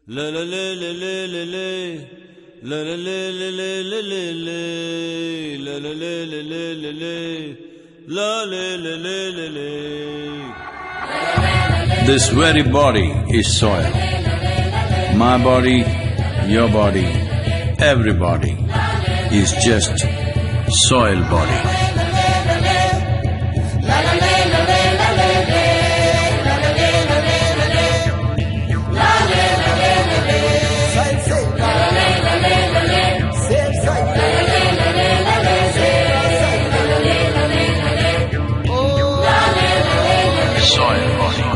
La la la la la la la. La la la la la la la la. La la la la la la la. La la la la la la. This very body is soil. My body, your body, everybody is just soil body. Soil body.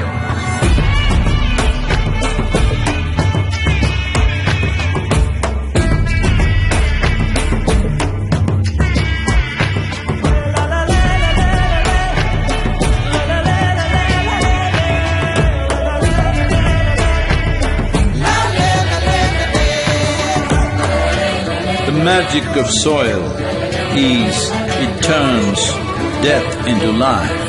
The magic of soil is it turns death into life.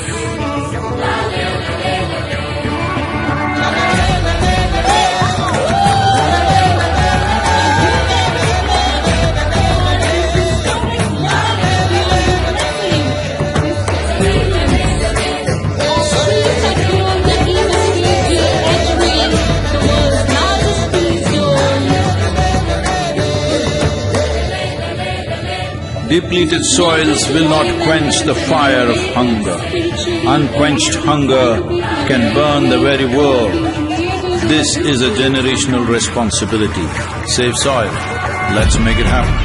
Depleted soils will not quench the fire of hunger. Unquenched hunger can burn the very world. This is a generational responsibility. Save soil. Let's make it happen.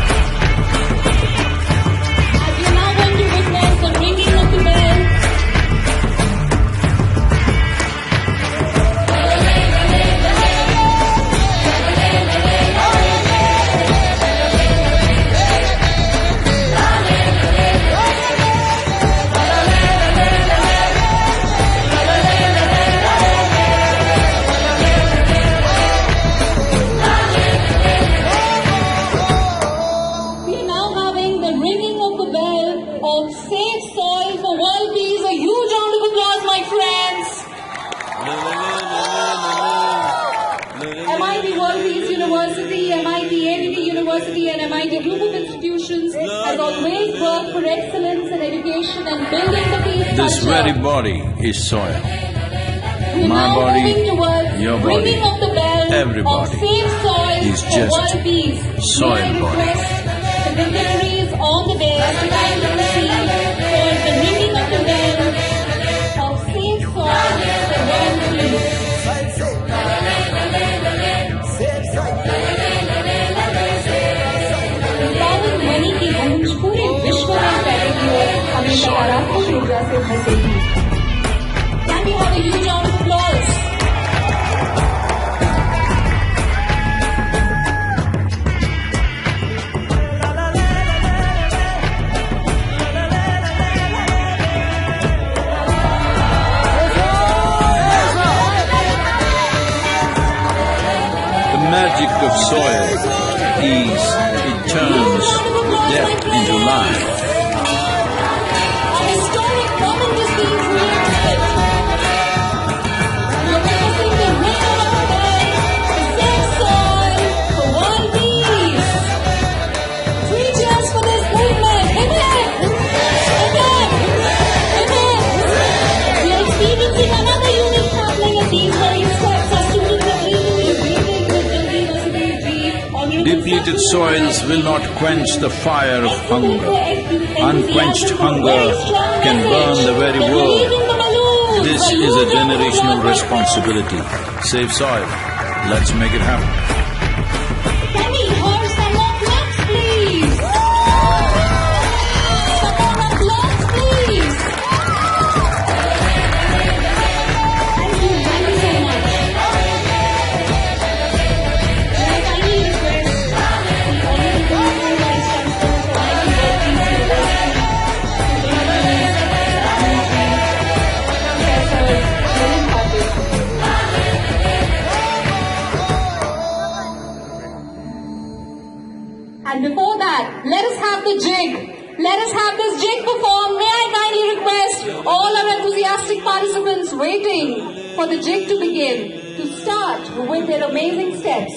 Save soil for world peace. A huge round of applause, my friends. MIT World Peace University, MIT ADD University and MIT group of institutions has always worked for excellence in education and building the peace culture. This very body is soil. We My now body, moving towards your body, ringing of the bell everybody of Save Soil is for just world peace. soil May I body. request the dignitaries on the day to kindly proceed for the ringing of the bell of Save Soil for world peace. Empowering money की गूंज पूरे विश्व में फैलेगी और हमें सकारात्मक ऊर्जा से भरेगी. Can we have a huge round of applause? The magic of soil is it turns death into life. A historic moment is being created. We are witnessing the ring of the bell to save soil for world peace. 3 cheers for this movement. Amen. Amen. Amen. We are experiencing another unique happening at these very steps. Our students are eagerly waiting with Delhi University Deep. Depleted soils will not quench the fire of hunger. Unquenched hunger can burn the very world. This is a generational responsibility. Save soil. Let's make it happen. Can we hear some more claps, please? Some more applause, please. Thank you so much. May I kindly request the Honorable Principal Vice Chancellor for IIT University And before that, let us have the jig. Let us have this jig performed. May I kindly request all our enthusiastic participants waiting for the jig to begin to start with their amazing steps.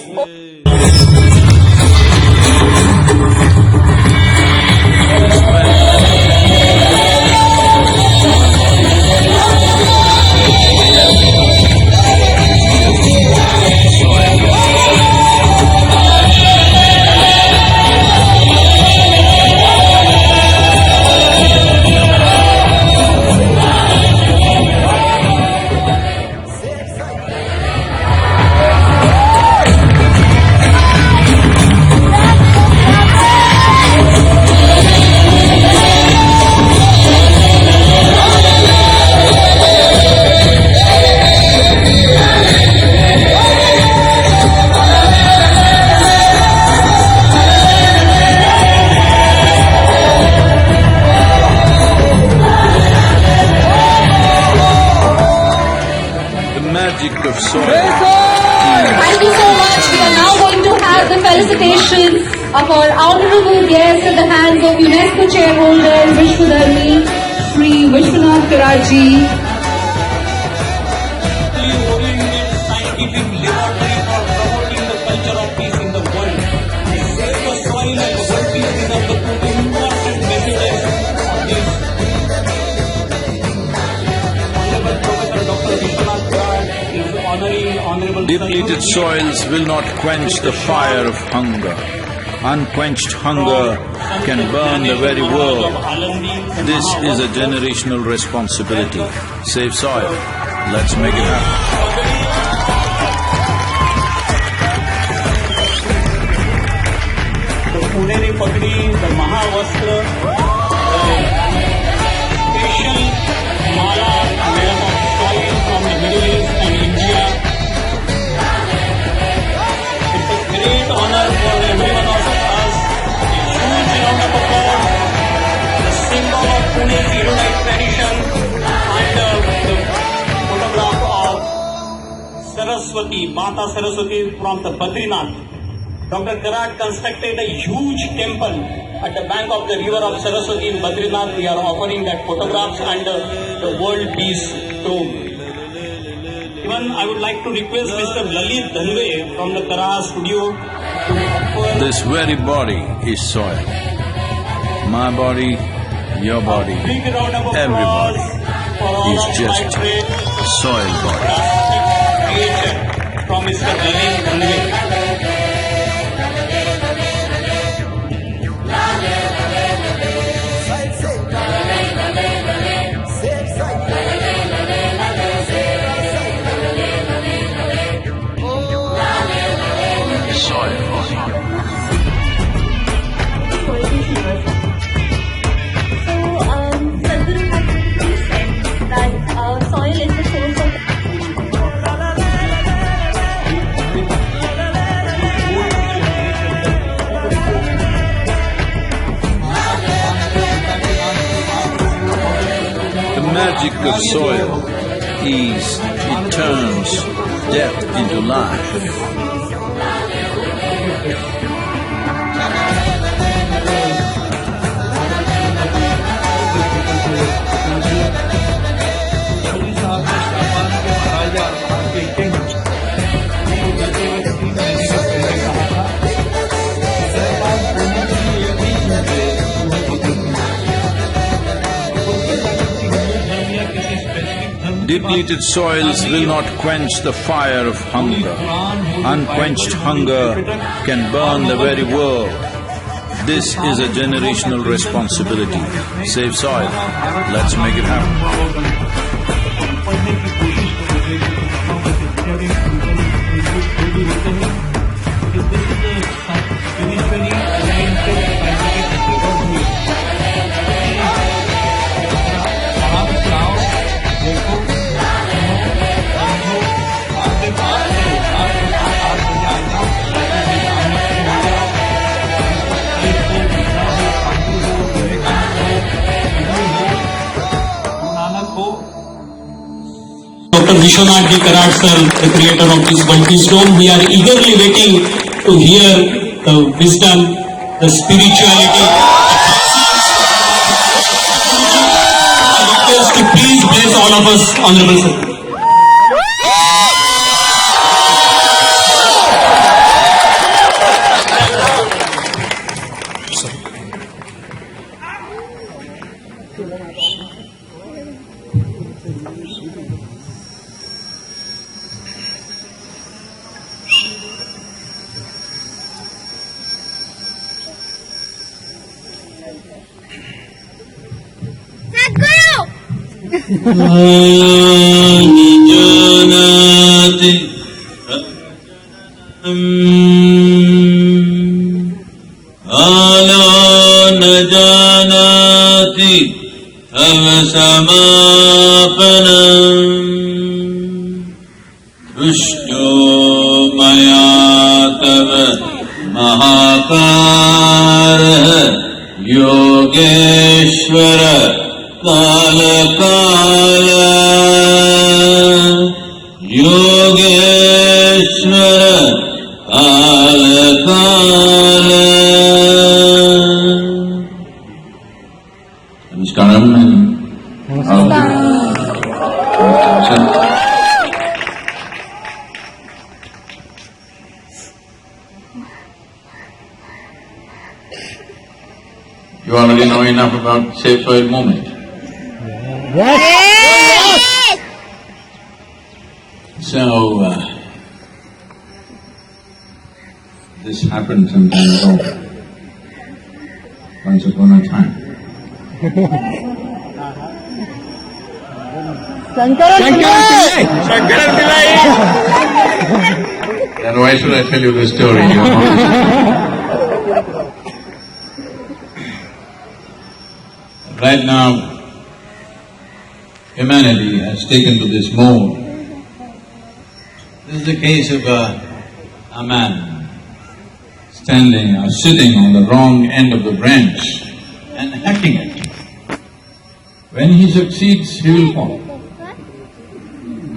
Magic of soil. Thank you so much. We are now going to have the felicitations of our honorable guest at the hands of UNESCO chairholder Vishwadharmi, Sri Vishwanath Karaji. Oriented scientific laboratory for promoting the culture of peace in the world. Save the soil and world peace is of the two important messages of this. Honorable Professor Dr. Vishwanath Karaji is honoring Honorable Depleted soils will not quench the fire of hunger. Unquenched hunger can burn the very world. This is a generational responsibility. Save soil. Let's make it happen. The Pune Pagdi, the Mahavastra, special mala made up of soil from the Middle East and India. It's a great honor for everyone of us. A huge round of applause. The symbol of Pune's Erudite tradition and the photograph of Saraswati, Mata Saraswati from the Badrinath. Dr. Karat constructed a huge temple at the bank of the river of Saraswati in Badrinath. We are offering that photographs and the World Peace Tomb. Even I would like to request Mr. Lalit Dhanve from the Karat studio to offer This very body is soil. My body, your body, a big round of applause everybody for all is of just my soil body. creation from Mr. Lalit Dhanve. Soil body. Sadhguru has really said that soil is the source of The magic of soil is it turns death into life. Depleted soils will not quench the fire of hunger. Unquenched hunger can burn the very world. This is a generational responsibility. Save soil. Let's make it happen. Dr. Vishwanath Ji Karat sir, the creator of this World Peace Dome, we are eagerly waiting to hear the wisdom, the spirituality. I request to please bless all of us, Honorable Sir. जानति आलो न जानाति अवसमापनम् दृष्टो मया तव महाकारः Yogeshwar कालकाल Yogeshwar कालकाल नमस्कारम You already know enough about Safe Soil movement. So, this happened some time ago, once upon a time. Then why should I tell you this story? You know? Right now, humanity has taken to this mode. This is the case of a man standing or sitting on the wrong end of the branch and hacking it. When he succeeds, he will fall.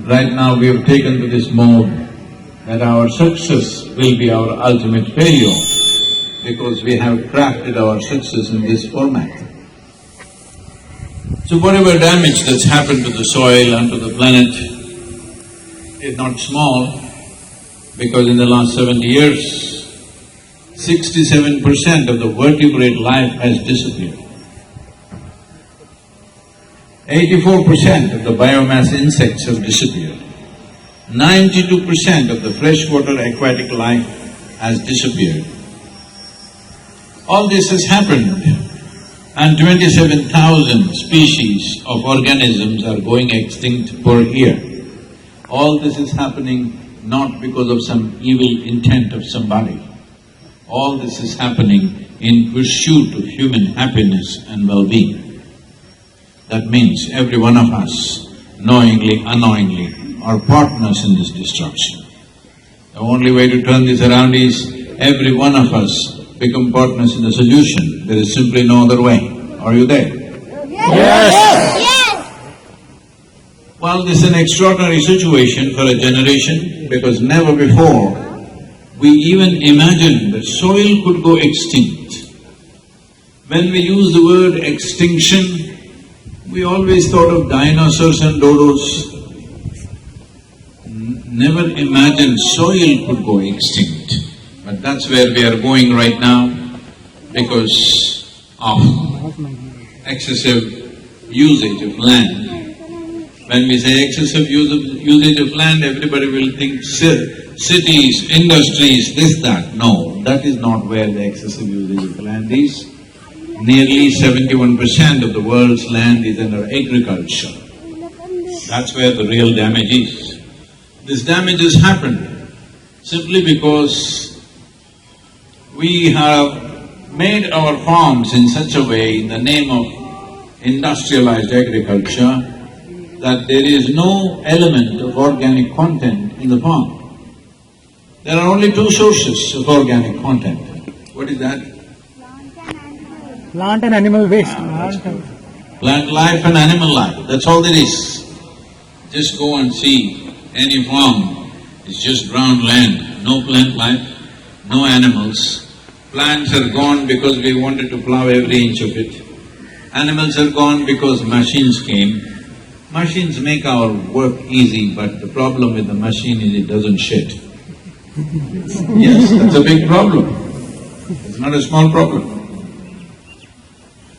Right now we have taken to this mode that our success will be our ultimate failure because we have crafted our success in this format. So whatever damage that's happened to the soil and to the planet is not small, because in the last 70 years, 67% of the vertebrate life has disappeared. 84% of the biomass insects have disappeared. 92% of the freshwater aquatic life has disappeared. All this has happened, and 27,000 species of organisms are going extinct per year. All this is happening not because of some evil intent of somebody. All this is happening in pursuit of human happiness and well-being. That means every one of us, knowingly, unknowingly, are partners in this destruction. The only way to turn this around is every one of us become partners in the solution. There is simply no other way. Are you there? Yes! Well, this is an extraordinary situation for a generation because never before we even imagined that soil could go extinct. When we use the word extinction, we always thought of dinosaurs and dodos. Never imagined soil could go extinct. But that's where we are going right now because of excessive usage of land. When we say excessive usage of land, everybody will think cities, industries, this, that. No, that is not where the excessive usage of land is. Nearly 71% of the world's land is under agriculture. That's where the real damage is. This damage has happened simply because we have made our farms in such a way in the name of industrialized agriculture that there is no element of organic content in the farm. There are only two sources of organic content. What is that? Plant and animal waste. Plant life and animal life, that's all there is. Just go and see any farm, it's just brown land, no plant life, no animals. Plants are gone because we wanted to plow every inch of it. Animals are gone because machines came. Machines make our work easy, but the problem with the machine is it doesn't shit. Yes, that's a big problem. It's not a small problem.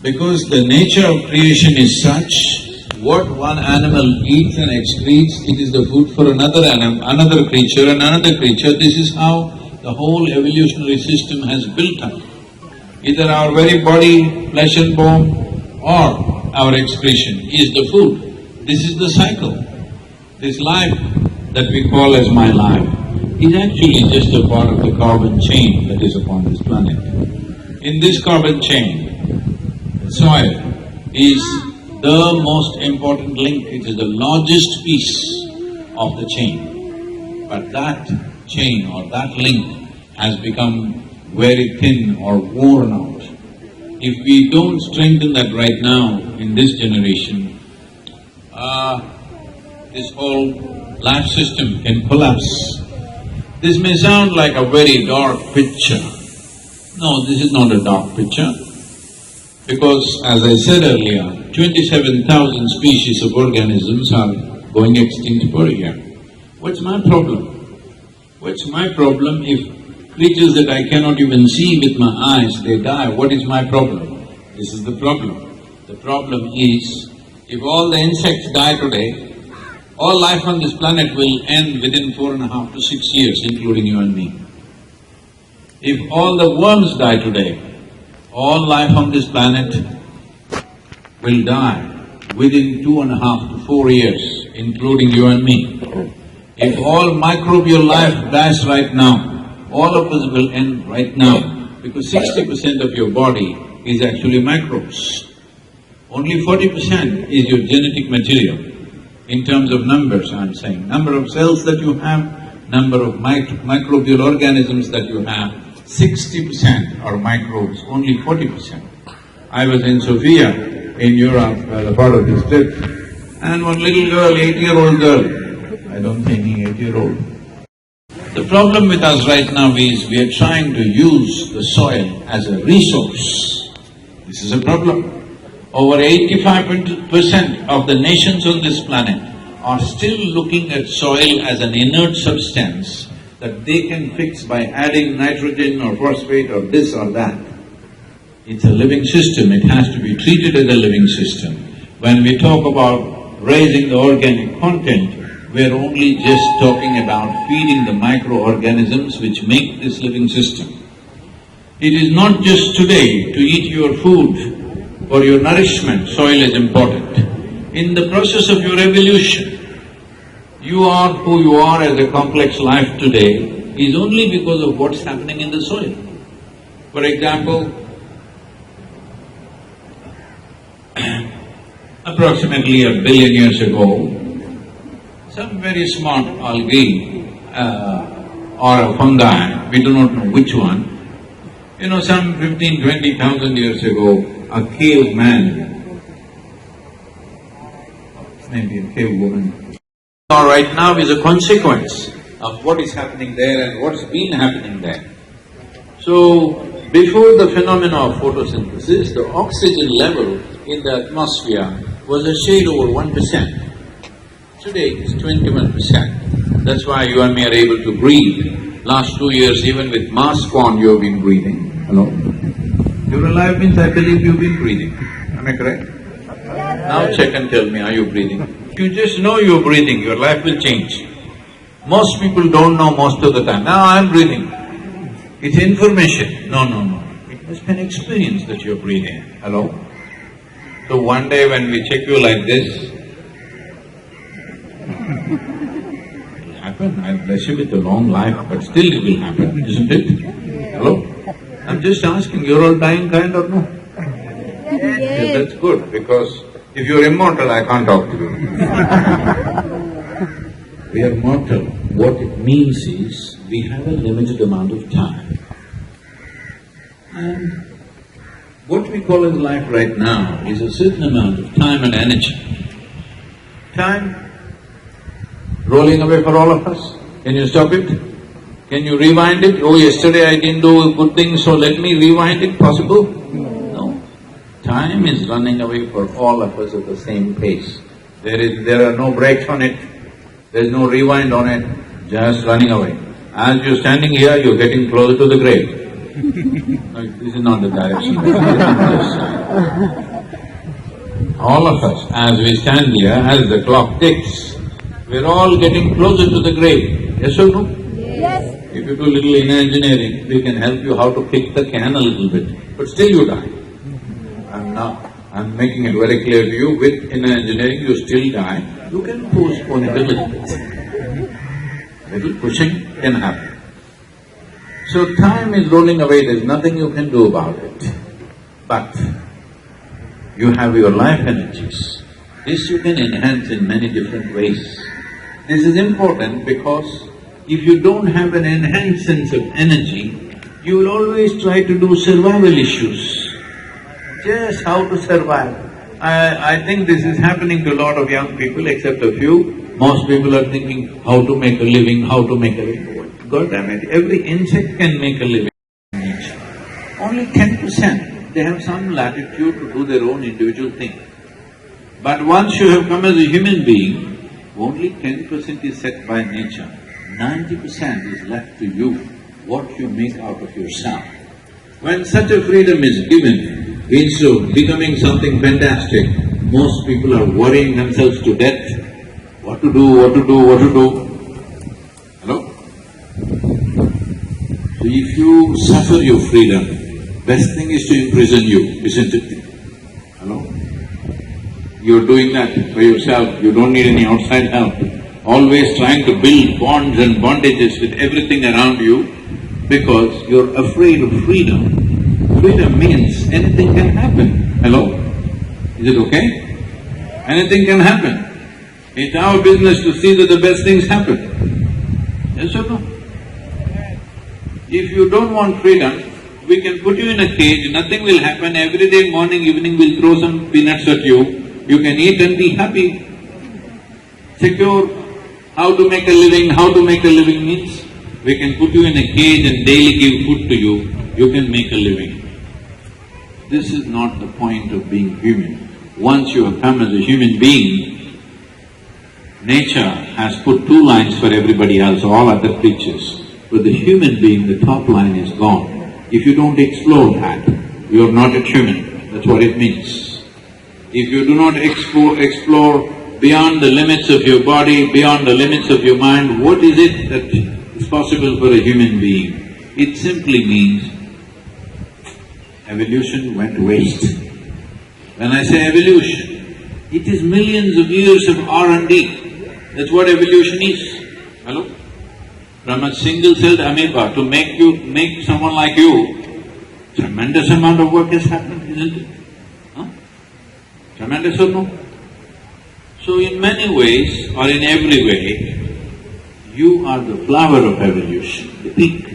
Because the nature of creation is such, what one animal eats and excretes, it is the food for another creature and another creature. This is how the whole evolutionary system has built up. Either our very body, flesh and bone, or our excretion is the food. This is the cycle. This life that we call as my life is actually just a part of the carbon chain that is upon this planet. In this carbon chain, the soil is the most important link, it is the largest piece of the chain. But that chain or that link has become very thin or worn out. If we don't strengthen that right now in this generation, this whole life system can collapse. This may sound like a very dark picture. No, this is not a dark picture. Because as I said earlier, 27,000 species of organisms are going extinct per year. What's my problem? What's my problem if creatures that I cannot even see with my eyes, they die? What is my problem? This is the problem. The problem is, if all the insects die today, all life on this planet will end within 4.5 to 6 years, including you and me. If all the worms die today, all life on this planet will die within 2.5 to 4 years, including you and me. If all microbial life dies right now, all of us will end right now, because 60% of your body is actually microbes. Only 40% is your genetic material. In terms of numbers, I'm saying, number of cells that you have, number of microbial organisms that you have, 60% are microbes, only 40%. I was in Sofia, in Europe, as a part of this trip, and one little girl, 8-year-old girl, I don't think any 8-year-old. The problem with us right now is we are trying to use the soil as a resource. This is a problem. Over 85% of the nations on this planet are still looking at soil as an inert substance that they can fix by adding nitrogen or phosphate or this or that. It's a living system, it has to be treated as a living system. When we talk about raising the organic content, we're only just talking about feeding the microorganisms which make this living system. It is not just today to eat your food for your nourishment, soil is important. In the process of your evolution, you are who you are as a complex life today is only because of what's happening in the soil. For example, approximately 1 billion years ago, some very smart algae or a fungi, we do not know which one, some 15,000–20,000 years ago, a caveman, maybe a cave woman, right now is a consequence of what is happening there and what's been happening there. So, before the phenomena of photosynthesis, the oxygen level in the atmosphere was a shade over 1%. Today it's 21%. That's why you and me are able to breathe. Last 2 years, even with mask on, you have been breathing. Hello? You're alive means I believe you've been breathing. Am I correct? Now check and tell me, are you breathing? If you just know you're breathing, your life will change. Most people don't know most of the time. Now I'm breathing. It's information. No. It must be an experience that you're breathing. Hello? So one day when we check you like this, it will happen. I'll bless you with a long life, but still it will happen, isn't it? Hello? I'm just asking, you're all dying kind or no? Yes, that's good, because if you're immortal, I can't talk to you. We are mortal. What it means is, we have a limited amount of time. And what we call as life right now is a certain amount of time and energy. Time rolling away for all of us. Can you stop it? Can you rewind it? Oh, yesterday I didn't do a good thing, so let me rewind it. Possible? No. Time is running away for all of us at the same pace. There are no brakes on it, there's no rewind on it, just running away. As you're standing here, you're getting closer to the grave. No, this is not the direction. All of us, as we stand here, as the clock ticks, we're all getting closer to the grave. Yes or no? Yes. If you do little inner engineering, we can help you how to kick the can a little bit, but still you die. I'm making it very clear to you, with inner engineering you still die, you can postpone it a little bit. Little pushing can happen. So time is rolling away, there's nothing you can do about it. But you have your life energies. This you can enhance in many different ways. This is important because if you don't have an enhanced sense of energy, you will always try to do survival issues. Just how to survive. I think this is happening to a lot of young people, except a few. Most people are thinking how to make a living, how to make a living. God damn it, every insect can make a living in nature. Only 10%, they have some latitude to do their own individual thing. But once you have come as a human being, only 10% is set by nature. 90% is left to you, what you make out of yourself. When such a freedom is given, instead of becoming something fantastic, most people are worrying themselves to death. What to do, what to do, what to do. Hello? So if you suffer your freedom, best thing is to imprison you, isn't it? Hello? You're doing that for yourself, you don't need any outside help. Always trying to build bonds and bondages with everything around you because you're afraid of freedom. Freedom means anything can happen. Hello? Is it okay? Anything can happen. It's our business to see that the best things happen. Yes or no? If you don't want freedom, we can put you in a cage, nothing will happen, every day, morning, evening we'll throw some peanuts at you, you can eat and be happy. Secure. How to make a living, how to make a living means, we can put you in a cage and daily give food to you, you can make a living. This is not the point of being human. Once you have come as a human being, nature has put two lines for everybody else, all other creatures. For the human being, the top line is gone. If you don't explore that, you are not a human, that's what it means. If you do not explore beyond the limits of your body, beyond the limits of your mind, what is it that is possible for a human being? It simply means evolution went to waste. When I say evolution, it is millions of years of R&D. That's what evolution is. Hello? From a single-celled amoeba to make someone like you, tremendous amount of work has happened, isn't it? Huh? Tremendous or no? So in many ways, or in every way, you are the flower of evolution, the peak.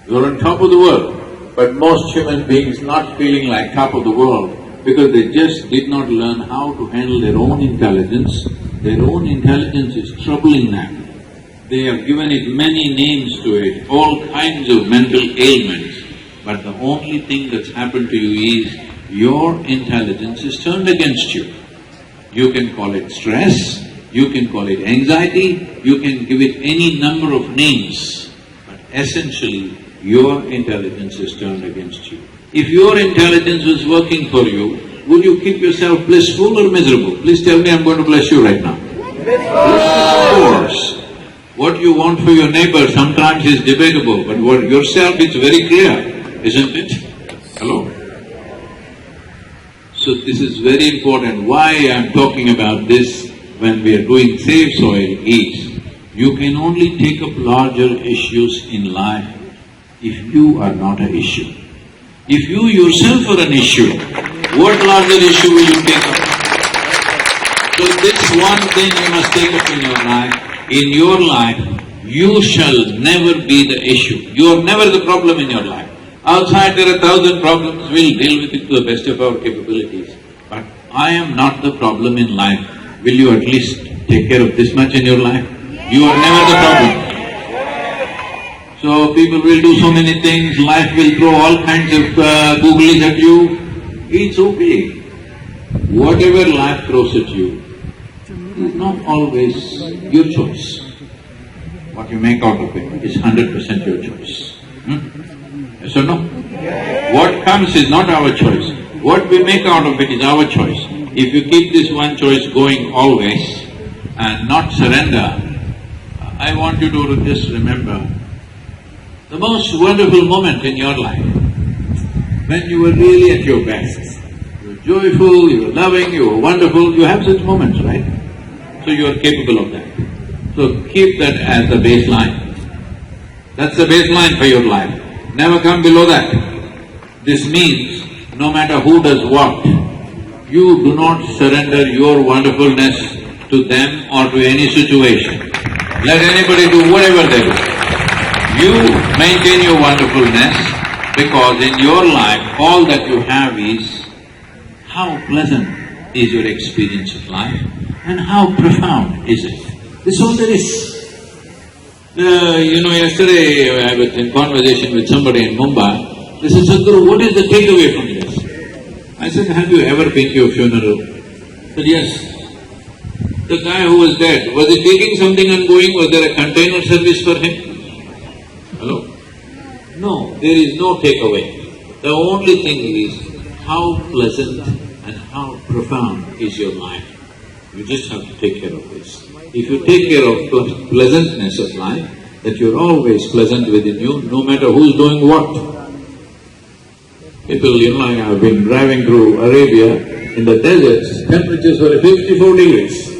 You're on top of the world, but most human beings not feeling like top of the world because they just did not learn how to handle their own intelligence. Their own intelligence is troubling them. They have given it many names to it, all kinds of mental ailments, but the only thing that's happened to you is your intelligence is turned against you. You can call it stress, you can call it anxiety, you can give it any number of names, but essentially your intelligence is turned against you. If your intelligence was working for you, would you keep yourself blissful or miserable? Please tell me, I'm going to bless you right now. Of course. What you want for your neighbor sometimes is debatable, but for yourself it's very clear, isn't it? Hello? So this is very important. Why I'm talking about this when we are doing Save Soil is, you can only take up larger issues in life if you are not an issue. If you yourself are an issue, what larger issue will you take up? So this one thing you must take up in your life. In your life, you shall never be the issue. You are never the problem in your life. Outside there are 1,000 problems, we'll deal with it to the best of our capabilities. But I am not the problem in life. Will you at least take care of this much in your life? You are never the problem. So people will do so many things, life will throw all kinds of googlies at you. It's okay. Whatever life throws at you is not always your choice. What you make out of it is 100% your choice. Yes or no? What comes is not our choice. What we make out of it is our choice. If you keep this one choice going always and not surrender, I want you to just remember, the most wonderful moment in your life, when you were really at your best. You were joyful, you were loving, you were wonderful, you have such moments, right? So you are capable of that. So keep that as the baseline. That's the baseline for your life. Never come below that. This means no matter who does what, you do not surrender your wonderfulness to them or to any situation. Let anybody do whatever they do. You maintain your wonderfulness because in your life all that you have is how pleasant is your experience of life and how profound is it. This is all there is. Yesterday I was in conversation with somebody in Mumbai. They said, Sadhguru, what is the takeaway from this? I said, have you ever been to a funeral? I said, yes. The guy who was dead, was he taking something and going? Was there a container service for him? Hello? No, there is no takeaway. The only thing is how pleasant and how profound is your life. You just have to take care of this. If you take care of pleasantness of life, that you're always pleasant within you, no matter who's doing what. People, like I've been driving through Arabia, in the deserts, temperatures were 54 degrees.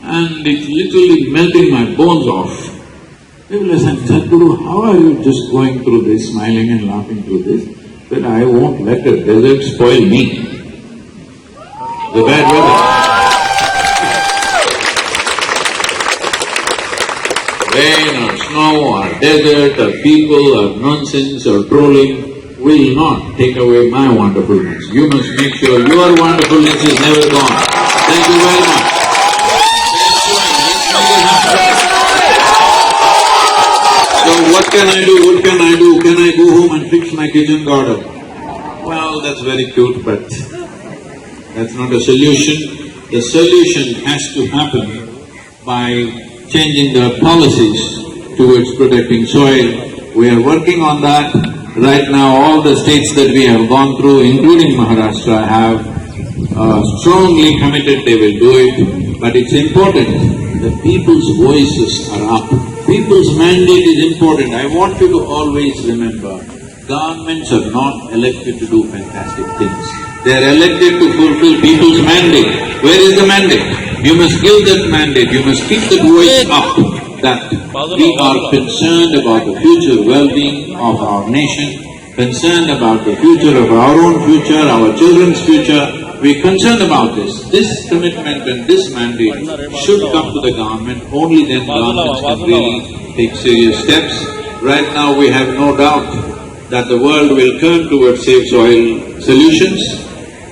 And it's literally melting my bones off. People are saying, Sadhguru, how are you just going through this, smiling and laughing through this? But I won't let the desert spoil me. The bad weather. Rain or snow or desert or people or nonsense or trolling will not take away my wonderfulness. You must make sure your wonderfulness is never gone. Thank you very much. So what can I do? What can I do? Can I go home and fix my kitchen garden? Well, that's very cute, but that's not a solution. The solution has to happen by changing the policies towards protecting soil. We are working on that. Right now, all the states that we have gone through, including Maharashtra, have strongly committed they will do it. But it's important that people's voices are up. People's mandate is important. I want you to always remember, governments are not elected to do fantastic things. They are elected to fulfill people's mandate. Where is the mandate? You must give that mandate, you must keep the voice up that we are concerned about the future well-being of our nation, concerned about the future of our own future, our children's future. We're concerned about this. This commitment and this mandate should come to the government, only then governments can really take serious steps. Right now we have no doubt that the world will turn towards safe soil solutions.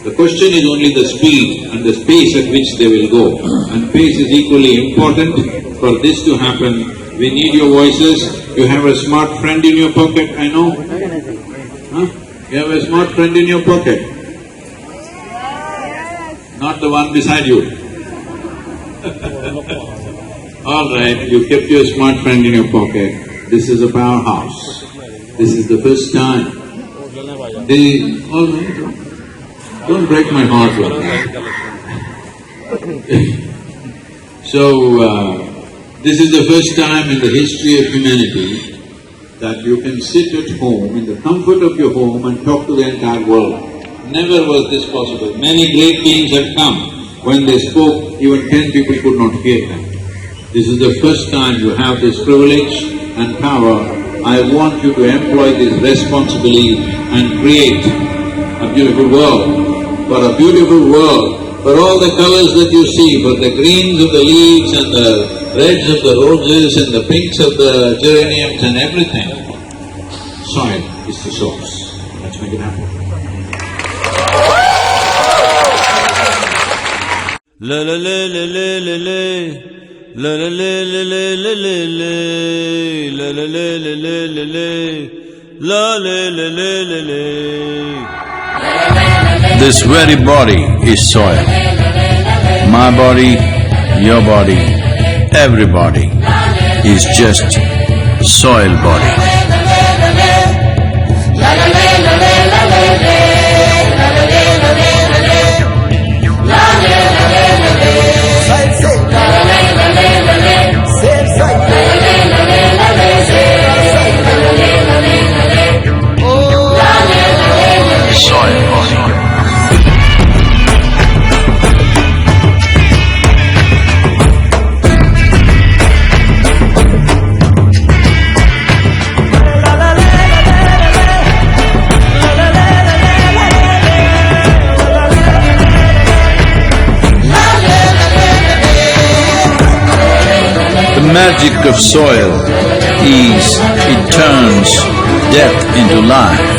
The question is only the speed and the pace at which they will go. And pace is equally important. For this to happen, we need your voices. You have a smart friend in your pocket, I know. Huh? You have a smart friend in your pocket. Not the one beside you. All right, you kept your smart friend in your pocket. This is a powerhouse. This is the first time. All right. Don't break my heart like that. So, this is the first time in the history of humanity that you can sit at home, in the comfort of your home, and talk to the entire world. Never was this possible. Many great beings have come. When they spoke, even 10 people could not hear them. This is the first time you have this privilege and power. I want you to employ this responsibly and create a beautiful world. For a beautiful world, for all the colors that you see, for the greens of the leaves and the reds of the roses and the pinks of the geraniums and everything. Soil is the source. Let's make it happen. La la la la la la la la la la la la la la la la la la la. This very body is soil. My body, your body, everybody is just soil body. Save, save. magic of soil is it turns death into life.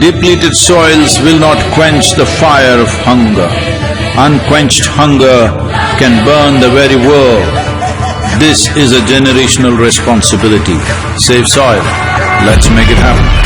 Depleted soils will not quench the fire of hunger. Unquenched hunger can burn the very world. This is a generational responsibility. Save soil. Let's make it happen.